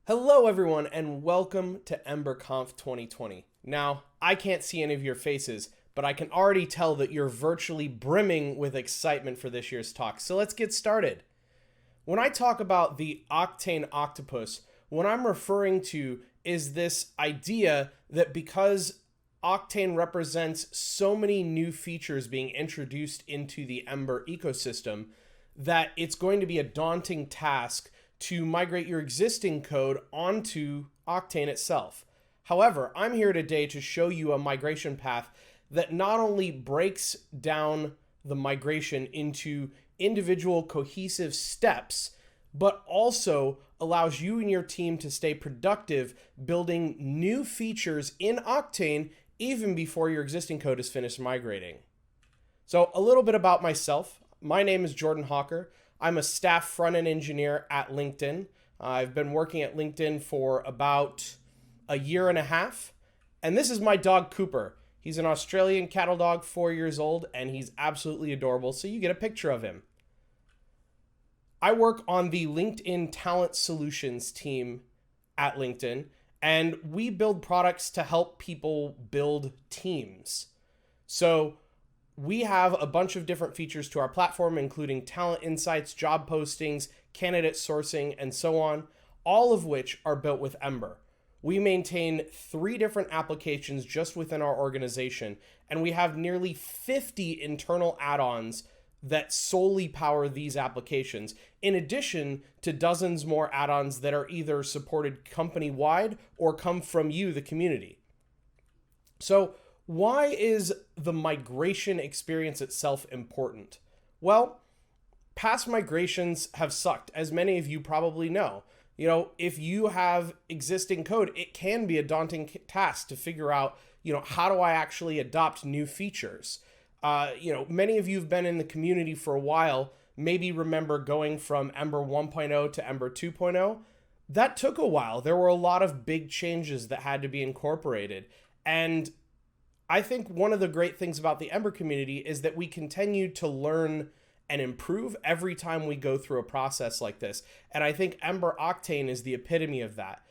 Hello everyone and welcome to EmberConf 2020. Now, I can't see any of your faces, but I can already tell that you're virtually brimming with excitement for this year's talk. So let's get started. When I talk about the Octane Octopus, what I'm referring to is this idea that because Octane represents so many new features being introduced into the Ember ecosystem, that it's going to be a daunting task to migrate your existing code onto Octane itself. However, I'm here today to show you a migration path that not only breaks down the migration into individual cohesive steps, but also allows you and your team to stay productive building new features in Octane even before your existing code is finished migrating. So a little bit about myself. My name is Jordan Hawker. I'm a staff front-end engineer at LinkedIn. I've been working at LinkedIn for about a year and a half. And this is my dog, Cooper. He's an Australian cattle dog, 4 years old, and he's absolutely adorable, so you get a picture of him. I work on the LinkedIn Talent Solutions team at LinkedIn, and we build products to help people build teams. So we have a bunch of different features to our platform, including talent insights, job postings, candidate sourcing, and so on, all of which are built with Ember. We maintain 3 different applications just within our organization, and we have nearly 50 internal add-ons that solely power these applications, in addition to dozens more add-ons that are either supported company-wide or come from you, the community. So why is the migration experience itself important? Well, past migrations have sucked, as many of you probably know. If you have existing code, it can be a daunting task to figure out, how do I actually adopt new features? Many of you have been in the community for a while, maybe remember going from Ember 1.0 to Ember 2.0. That took a while. There were a lot of big changes that had to be incorporated. And I think one of the great things about the Ember community is that we continue to learn and improve every time we go through a process like this. And I think Ember Octane is the epitome of that.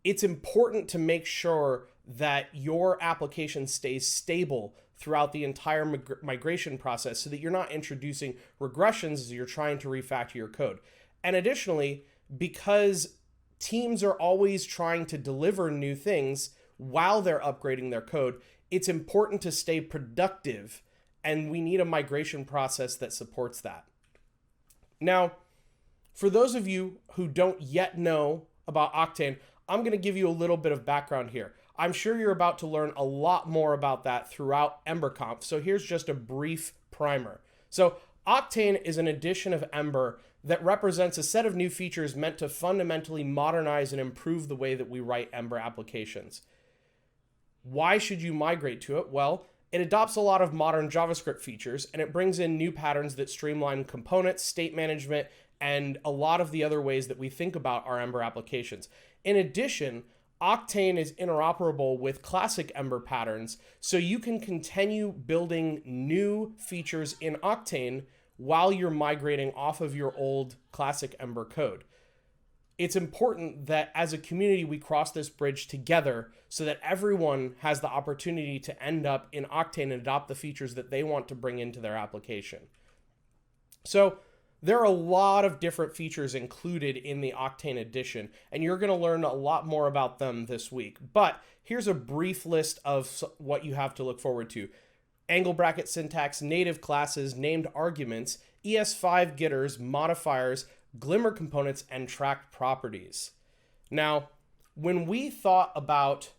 It's important to make sure that your application stays stable throughout the entire migration process so that you're not introducing regressions as you're trying to refactor your code. And additionally, because teams are always trying to deliver new things while they're upgrading their code, it's important to stay productive, and we need a migration process that supports that. Now, for those of you who don't yet know about Octane, I'm going to give you a little bit of background here. I'm sure you're about to learn a lot more about that throughout EmberConf, so here's just a brief primer. So Octane is an addition of Ember that represents a set of new features meant to fundamentally modernize and improve the way that we write Ember applications. Why should you migrate to it? Well, it adopts a lot of modern JavaScript features, and it brings in new patterns that streamline components, state management, and a lot of the other ways that we think about our Ember applications. In addition, Octane is interoperable with classic Ember patterns, so you can continue building new features in Octane while you're migrating off of your old classic Ember code. It's important that as a community, we cross this bridge together so that everyone has the opportunity to end up in Octane and adopt the features that they want to bring into their application. So there are a lot of different features included in the Octane edition, and you're going to learn a lot more about them this week. But here's a brief list of what you have to look forward to. Angle bracket syntax, native classes, named arguments, ES5 getters, modifiers, Glimmer components, and tracked properties. Now, when we thought about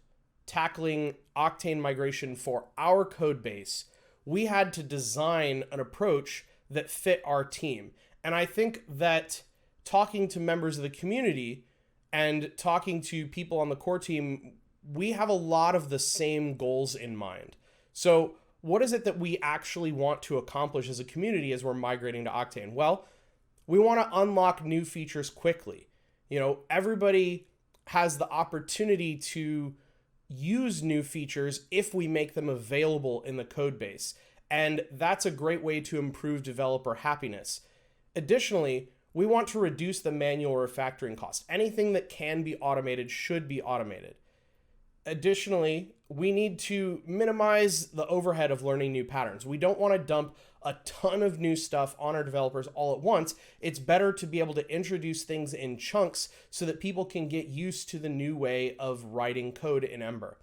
tackling Octane migration for our code base, we had to design an approach that fit our team. And I think that talking to members of the community and talking to people on the core team, we have a lot of the same goals in mind. So what is it that we actually want to accomplish as a community as we're migrating to Octane? Well, we want to unlock new features quickly. Everybody has the opportunity to use new features if we make them available in the code base. And that's a great way to improve developer happiness. Additionally, we want to reduce the manual refactoring cost. Anything that can be automated should be automated. Additionally, we need to minimize the overhead of learning new patterns. We don't want to dump a ton of new stuff on our developers all at once. It's better to be able to introduce things in chunks so that people can get used to the new way of writing code in Ember.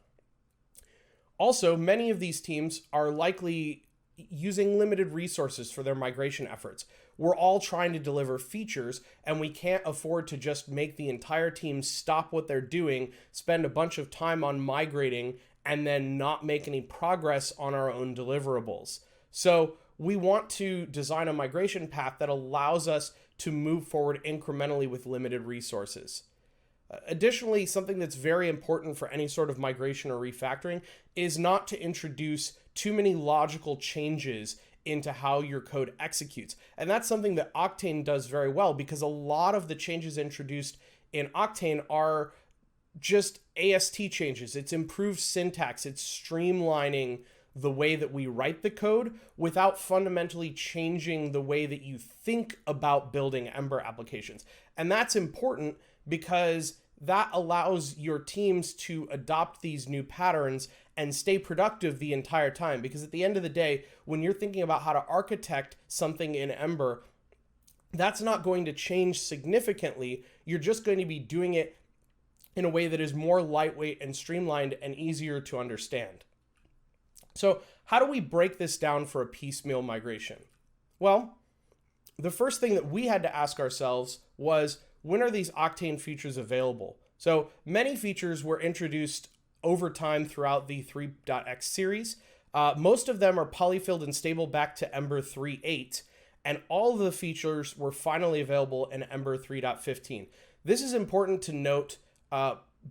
Also, many of these teams are likely using limited resources for their migration efforts. We're all trying to deliver features, and we can't afford to just make the entire team stop what they're doing, spend a bunch of time on migrating, and then not make any progress on our own deliverables. So we want to design a migration path that allows us to move forward incrementally with limited resources. Additionally, something that's very important for any sort of migration or refactoring is not to introduce too many logical changes into how your code executes. And that's something that Octane does very well, because a lot of the changes introduced in Octane are just AST changes. It's improved syntax. It's streamlining the way that we write the code without fundamentally changing the way that you think about building Ember applications. And that's important because that allows your teams to adopt these new patterns and stay productive the entire time. Because at the end of the day, when you're thinking about how to architect something in Ember, that's not going to change significantly. You're just going to be doing it in a way that is more lightweight and streamlined and easier to understand. So how do we break this down for a piecemeal migration? Well, the first thing that we had to ask ourselves was, when are these Octane features available? So many features were introduced over time throughout the 3.x series. Most of them are polyfilled and stable back to Ember 3.8, and all of the features were finally available in Ember 3.15. This is important to note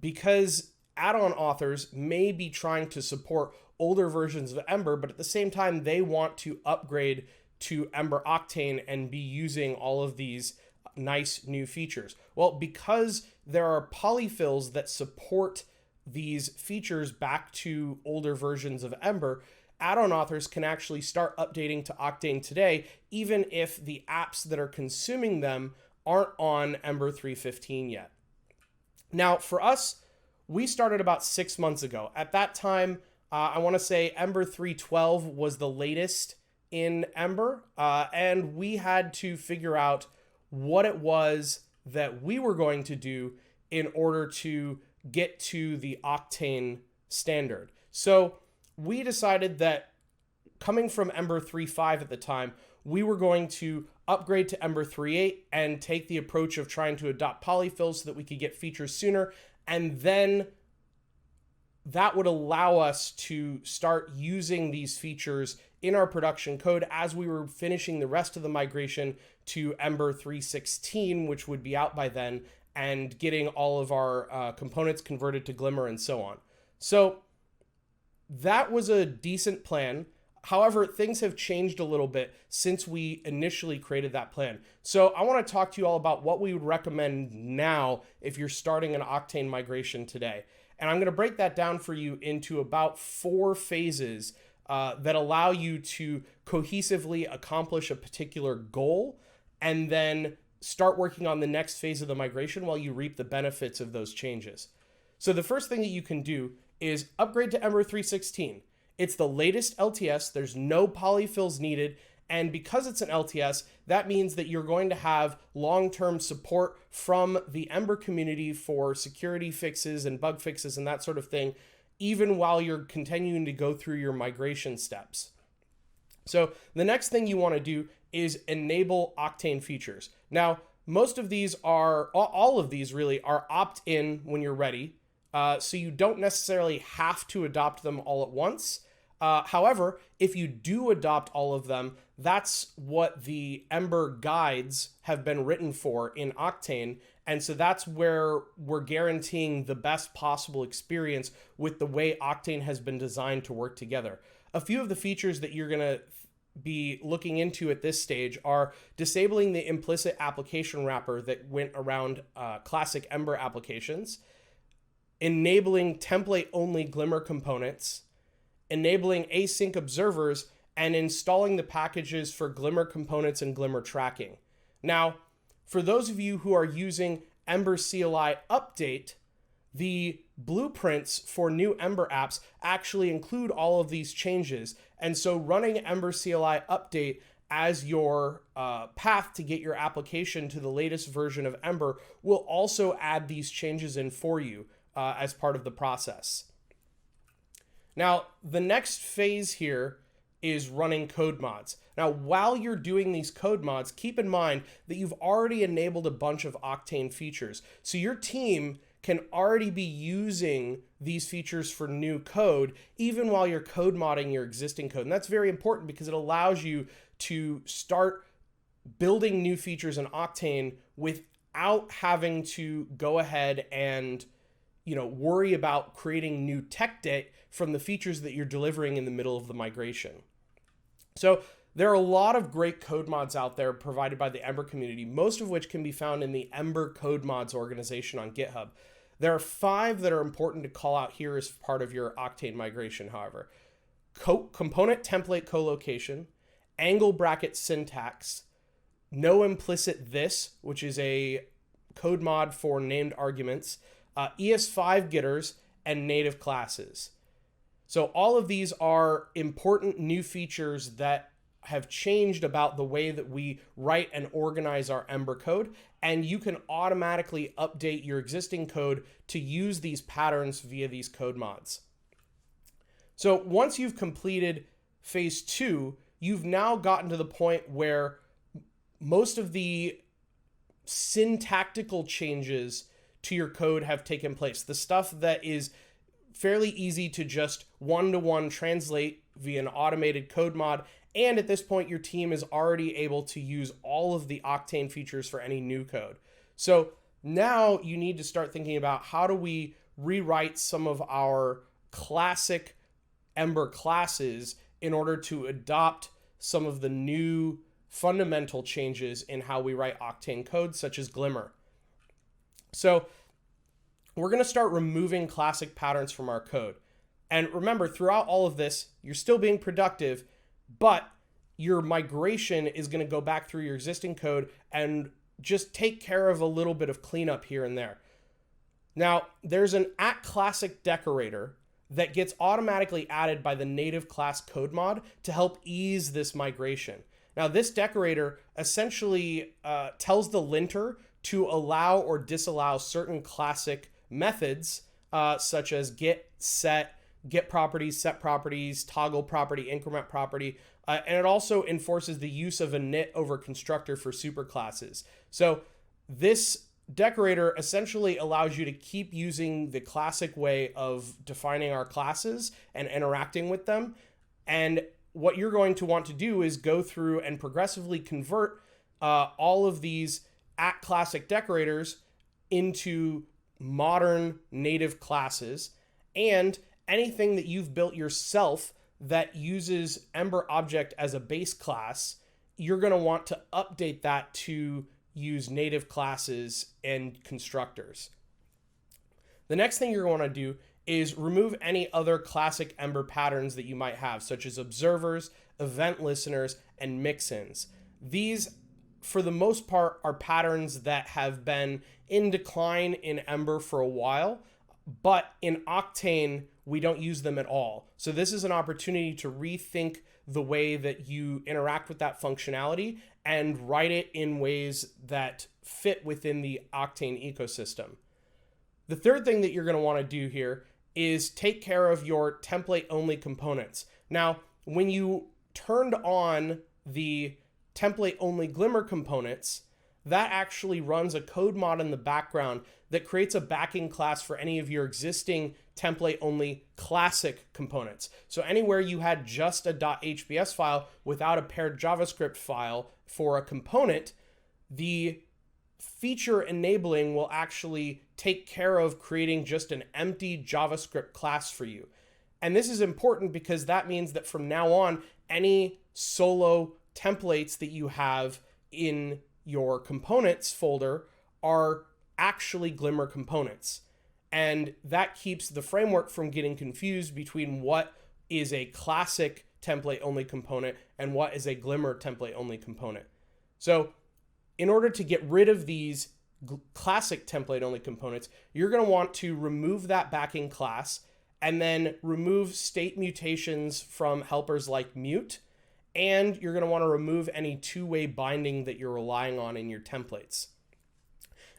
because add-on authors may be trying to support older versions of Ember, but at the same time, they want to upgrade to Ember Octane and be using all of these nice new features. Well, because there are polyfills that support these features back to older versions of Ember, add-on authors can actually start updating to Octane today, even if the apps that are consuming them aren't on Ember 3.15 yet. Now, for us, we started about 6 months ago. At that time, I want to say Ember 3.12 was the latest in Ember, and we had to figure out what it was that we were going to do in order to get to the Octane standard. So we decided that, coming from Ember 3.5 at the time, we were going to upgrade to Ember 3.8 and take the approach of trying to adopt polyfills so that we could get features sooner, and then that would allow us to start using these features in our production code as we were finishing the rest of the migration to Ember 3.16, which would be out by then, and getting all of our components converted to Glimmer and so on. So that was a decent plan. However, things have changed a little bit since we initially created that plan. So I want to talk to you all about what we would recommend now if you're starting an Octane migration today. And I'm going to break that down for you into about 4 phases that allow you to cohesively accomplish a particular goal and then start working on the next phase of the migration while you reap the benefits of those changes. So the first thing that you can do is upgrade to Ember 3.16. It's the latest LTS. There's no polyfills needed. And because it's an LTS, that means that you're going to have long-term support from the Ember community for security fixes and bug fixes and that sort of thing, even while you're continuing to go through your migration steps. So the next thing you want to do is enable Octane features. Now, most of these are, all of these really are opt-in when you're ready. So you don't necessarily have to adopt them all at once. However, if you do adopt all of them, that's what the Ember guides have been written for in Octane. And so that's where we're guaranteeing the best possible experience with the way Octane has been designed to work together. A few of the features that you're going to be looking into at this stage are disabling the implicit application wrapper that went around classic Ember applications, enabling template-only Glimmer components, enabling async observers, and installing the packages for Glimmer components and Glimmer tracking. Now, for those of you who are using Ember CLI Update, the blueprints for new Ember apps actually include all of these changes. And so running Ember CLI Update as your path to get your application to the latest version of Ember will also add these changes in for you as part of the process. Now, the next phase here is running code mods. Now, while you're doing these code mods, keep in mind that you've already enabled a bunch of Octane features. So your team can already be using these features for new code, even while you're code modding your existing code. And that's very important because it allows you to start building new features in Octane without having to go ahead and worry about creating new tech debt from the features that you're delivering in the middle of the migration. So there are a lot of great code mods out there provided by the Ember community, most of which can be found in the Ember Code Mods organization on GitHub. There are 5 that are important to call out here as part of your Octane migration, however. Component template collocation, angle bracket syntax, no implicit this, which is a code mod for named arguments, ES5 getters, and native classes. So all of these are important new features that have changed about the way that we write and organize our Ember code, and you can automatically update your existing code to use these patterns via these code mods. So once you've completed phase 2, you've now gotten to the point where most of the syntactical changes to your code have taken place. The stuff that is fairly easy to just one-to-one translate via an automated code mod. And at this point, your team is already able to use all of the Octane features for any new code. So now you need to start thinking about how do we rewrite some of our classic Ember classes in order to adopt some of the new fundamental changes in how we write Octane code, such as Glimmer. So we're going to start removing classic patterns from our code. And remember, throughout all of this, you're still being productive, but your migration is going to go back through your existing code and just take care of a little bit of cleanup here and there. Now, there's an @classic decorator that gets automatically added by the native class code mod to help ease this migration. Now, this decorator essentially tells the linter to allow or disallow certain classic methods, such as get, set, get properties, set properties, toggle property, increment property, and it also enforces the use of a init over constructor for superclasses. So this decorator essentially allows you to keep using the classic way of defining our classes and interacting with them. And what you're going to want to do is go through and progressively convert all of these @classic decorators into modern native classes, and anything that you've built yourself that uses Ember Object as a base class, you're going to want to update that to use native classes and constructors. The next thing you're going to do is remove any other classic Ember patterns that you might have, such as observers, event listeners, and mix-ins. These, for the most part, are patterns that have been in decline in Ember for a while, but in Octane, we don't use them at all. So this is an opportunity to rethink the way that you interact with that functionality and write it in ways that fit within the Octane ecosystem. The third thing that you're going to want to do here is take care of your template-only components. Now, when you turned on the template-only Glimmer components, that actually runs a code mod in the background that creates a backing class for any of your existing template-only classic components. So anywhere you had just a .hbs file without a paired JavaScript file for a component, the feature enabling will actually take care of creating just an empty JavaScript class for you. And this is important because that means that from now on, any solo templates that you have in your components folder are actually Glimmer components. And that keeps the framework from getting confused between what is a classic template-only component and what is a Glimmer template-only component. So in order to get rid of these classic template only components, you're going to want to remove that backing class and then remove state mutations from helpers like mute. And you're going to want to remove any two-way binding that you're relying on in your templates.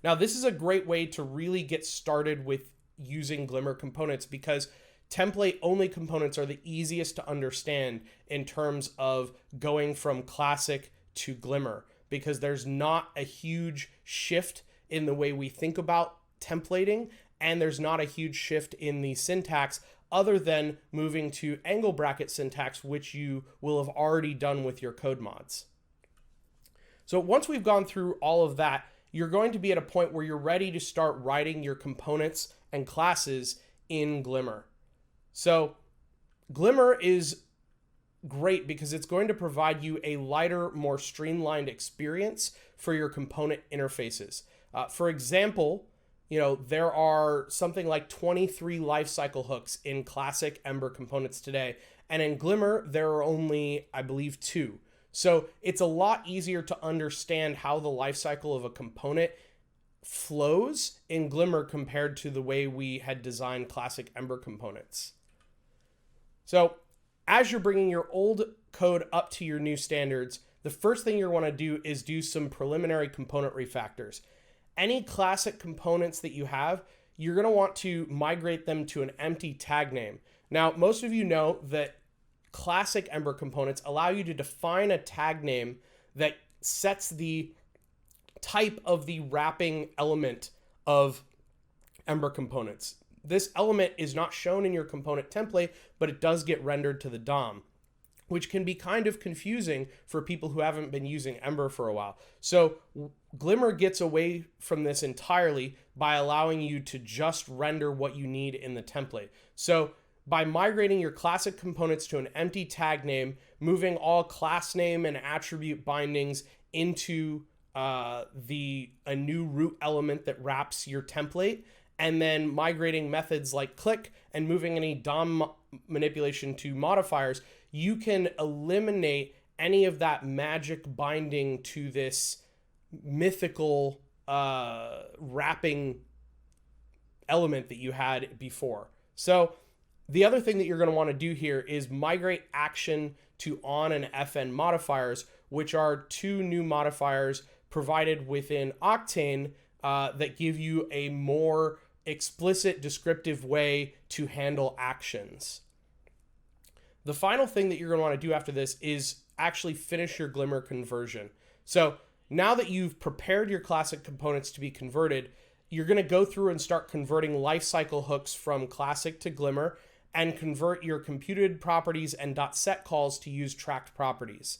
Now, this is a great way to really get started with using Glimmer components because template-only components are the easiest to understand in terms of going from classic to Glimmer, because there's not a huge shift in the way we think about templating, and there's not a huge shift in the syntax other than moving to angle bracket syntax, which you will have already done with your code mods. So once we've gone through all of that, you're going to be at a point where you're ready to start writing your components and classes in Glimmer. So Glimmer is great because it's going to provide you a lighter, more streamlined experience for your component interfaces. For example, there are something like 23 lifecycle hooks in classic Ember components today. And in Glimmer, there are only, I believe, 2. So it's a lot easier to understand how the lifecycle of a component flows in Glimmer compared to the way we had designed classic Ember components. So as you're bringing your old code up to your new standards, the first thing you want to do is do some preliminary component refactors. Any classic components that you have, you're going to want to migrate them to an empty tag name. Now, most of you know that classic Ember components allow you to define a tag name that sets the type of the wrapping element of Ember components. This element is not shown in your component template, but it does get rendered to the DOM, which can be kind of confusing for people who haven't been using Ember for a while. So Glimmer gets away from this entirely by allowing you to just render what you need in the template. So by migrating your classic components to an empty tag name, moving all class name and attribute bindings into a new root element that wraps your template, and then migrating methods like click and moving any DOM manipulation to modifiers, you can eliminate any of that magic binding to this mythical wrapping element that you had before. So the other thing that you're going to want to do here is migrate action to on and FN modifiers, which are 2 new modifiers provided within Octane that give you a more explicit descriptive way to handle actions. The final thing that you're going to want to do after this is actually finish your Glimmer conversion. So now that you've prepared your classic components to be converted, you're going to go through and start converting lifecycle hooks from classic to Glimmer and convert your computed properties and .set calls to use tracked properties.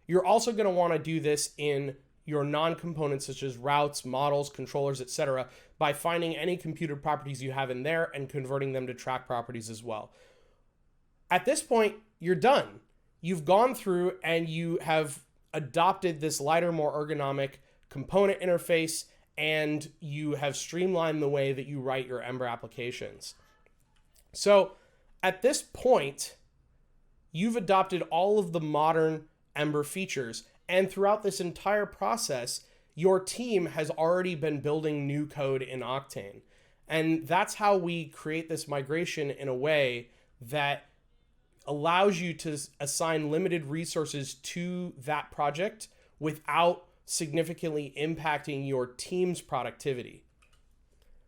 You're also going to want to do this in your non-components such as routes, models, controllers, etc. by finding any computed properties you have in there and converting them to track properties as well. At this point, you're done. You've gone through and you have adopted this lighter, more ergonomic component interface, and you have streamlined the way that you write your Ember applications. So at this point, you've adopted all of the modern Ember features, and throughout this entire process, your team has already been building new code in Octane. And that's how we create this migration in a way that allows you to assign limited resources to that project without significantly impacting your team's productivity.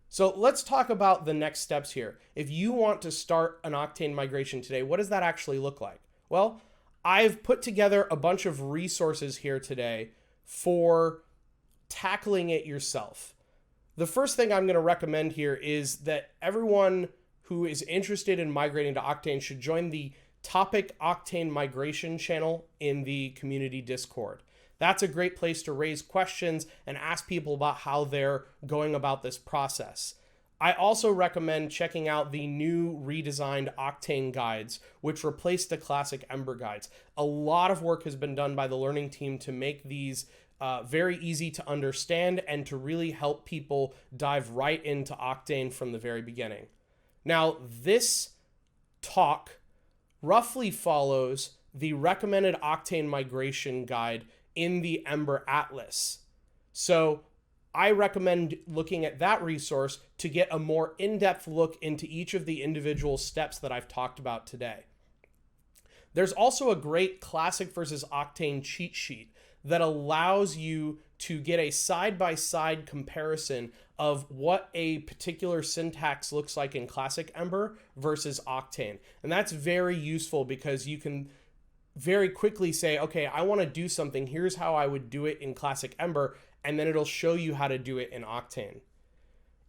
So let's talk about the next steps here. If you want to start an Octane migration today, what does that actually look like? Well, I've put together a bunch of resources here today for tackling it yourself. The first thing I'm going to recommend here is that everyone who is interested in migrating to Octane should join the Topic Octane Migration channel in the community Discord. That's a great place to raise questions and ask people about how they're going about this process. I also recommend checking out the new redesigned Octane guides, which replace the classic Ember guides. A lot of work has been done by the learning team to make these very easy to understand and to really help people dive right into Octane from the very beginning. Now, this talk roughly follows the recommended Octane migration guide in the Ember Atlas. So I recommend looking at that resource to get a more in-depth look into each of the individual steps that I've talked about today. There's also a great Classic versus Octane cheat sheet that allows you to get a side-by-side comparison of what a particular syntax looks like in Classic Ember versus Octane. And that's very useful because you can very quickly say, okay, I want to do something. Here's how I would do it in Classic Ember, and then it'll show you how to do it in Octane.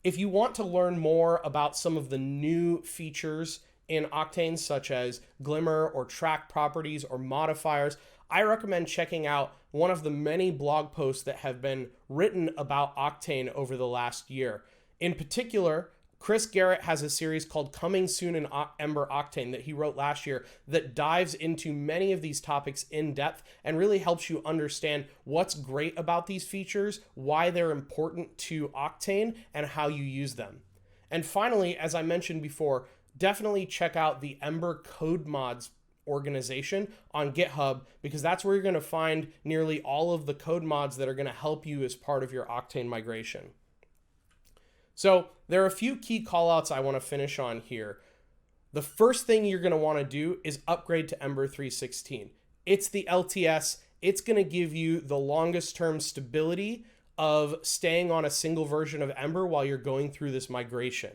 If you want to learn more about some of the new features in Octane, such as glimmer or track properties or modifiers, I recommend checking out one of the many blog posts that have been written about Octane over the last year. In particular, Chris Garrett has a series called Coming Soon in Ember Octane that he wrote last year that dives into many of these topics in depth and really helps you understand what's great about these features, why they're important to Octane, and how you use them. And finally, as I mentioned before, definitely check out the Ember Code Mods organization on GitHub, because that's where you're going to find nearly all of the code mods that are going to help you as part of your Octane migration. So there are a few key callouts I want to finish on here. The first thing you're going to want to do is upgrade to Ember 3.16. It's the LTS. It's going to give you the longest term stability of staying on a single version of Ember while you're going through this migration.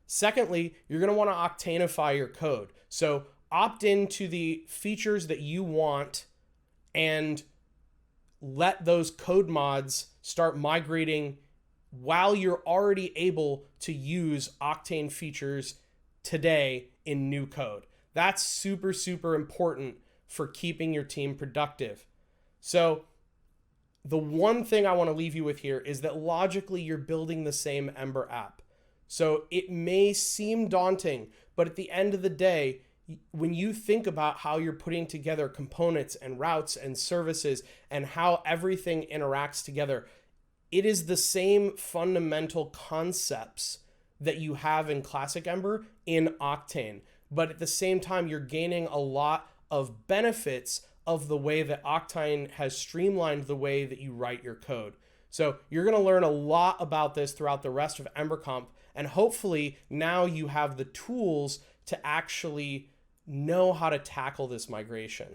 Secondly, you're going to want to Octaneify your code. So opt into the features that you want and let those code mods start migrating while you're already able to use Octane features today in new code. That's super, super important for keeping your team productive. So the one thing I want to leave you with here is that logically you're building the same Ember app. So it may seem daunting, but at the end of the day, when you think about how you're putting together components and routes and services and how everything interacts together, it is the same fundamental concepts that you have in Classic Ember in Octane. But at the same time, you're gaining a lot of benefits of the way that Octane has streamlined the way that you write your code. So you're going to learn a lot about this throughout the rest of EmberConf, and hopefully now you have the tools to actually know how to tackle this migration.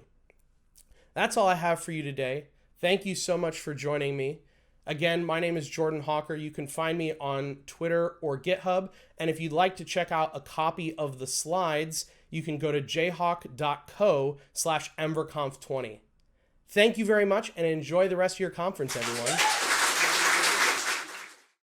That's all I have for you today. Thank you so much for joining me. Again, my name is Jordan Hawker. You can find me on Twitter or GitHub. And if you'd like to check out a copy of the slides, you can go to jhawk.co/EmberConf20. Thank you very much and enjoy the rest of your conference, everyone.